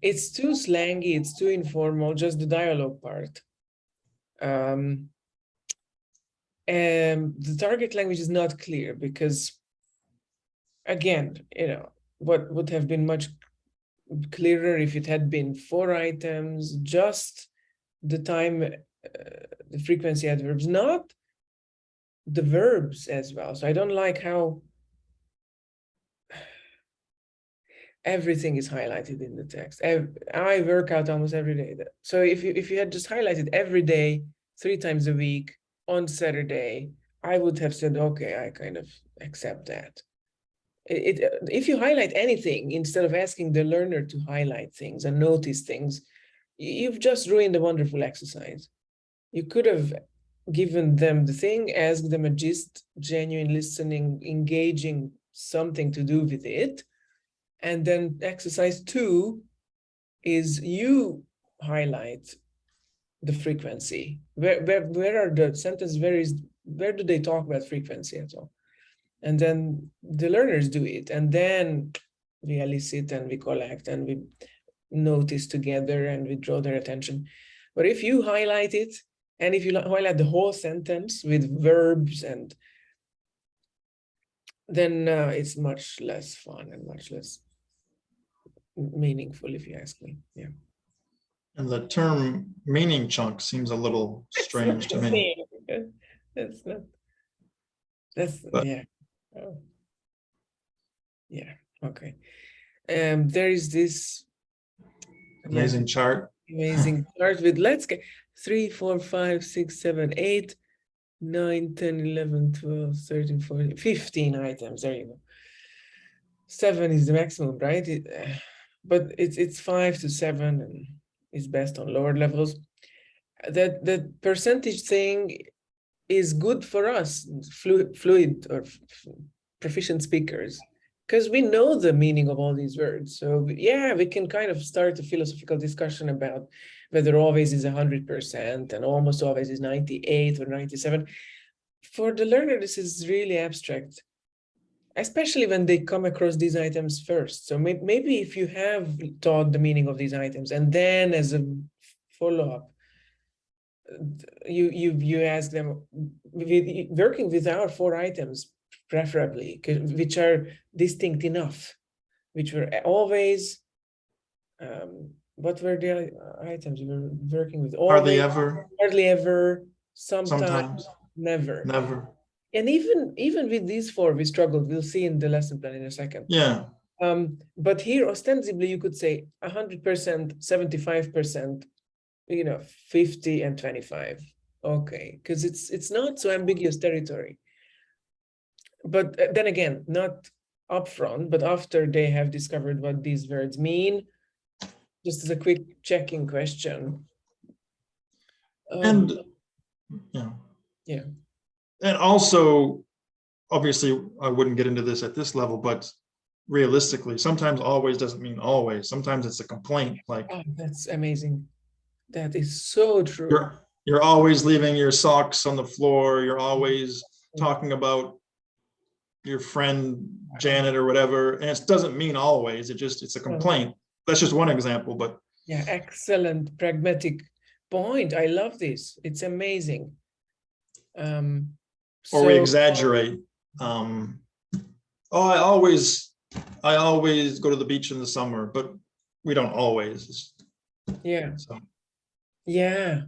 It's too slangy, it's too informal, just the dialogue part. And the target language is not clear because, again, what would have been much clearer if it had been 4 items, just the time, the frequency adverbs, not the verbs as well. So I don't like how everything is highlighted in the text. I work out almost every day. So if you had just highlighted every day, 3 times a week, on Saturday, I would have said, okay, I kind of accept that. If you highlight anything instead of asking the learner to highlight things and notice things, you've just ruined a wonderful exercise. You could have given them the thing, asked them a gist, genuine listening, engaging, something to do with it. And then exercise 2 is you highlight the frequency. Where are the sentences? Where do they talk about frequency at all? And then the learners do it. And then we elicit and we collect and we notice together and we draw their attention. But if you highlight it, and if you highlight the whole sentence with verbs, and then it's much less fun and much less meaningful, if you ask me. Yeah. And the term meaning chunk seems a little strange to me. That's not. That's But, yeah. Oh. Yeah. Okay. There is this amazing chart. Amazing chart with, let's get 3, 4, 5, 6, 7, 8, 9, 10, 11, 12, 13, 14, 15 items. There you go. 7 is the maximum, right? But it's 5 to 7 and is best on lower levels. That percentage thing is good for us, fluid or proficient speakers, because we know the meaning of all these words. So yeah, we can kind of start a philosophical discussion about whether always is 100% and almost always is 98 or 97. For the learner, this is really abstract, especially when they come across these items first. So maybe if you have taught the meaning of these items and then as a follow-up, you ask them, working with our 4 items preferably, which are distinct enough, which were always, what were the items you were working with? Hardly ever. Hardly ever, sometimes, never. And even with these 4, we struggled. We'll see in the lesson plan in a second. Yeah. But here, ostensibly, you could say 100%, 75%, 50 and 25. Okay, because it's not so ambiguous territory. But then again, not upfront, but after they have discovered what these words mean, just as a quick checking question. And yeah. And also, obviously, I wouldn't get into this at this level, but realistically, sometimes always doesn't mean always. Sometimes it's a complaint. Like, oh, that's amazing. That is so true. You're always leaving your socks on the floor. You're always talking about your friend Janet or whatever, and it doesn't mean always. It's a complaint. That's just one example, but yeah, excellent pragmatic point. I love this. It's amazing. Or we exaggerate. Oh, I always go to the beach in the summer, but we don't always. Yeah. So. Yeah.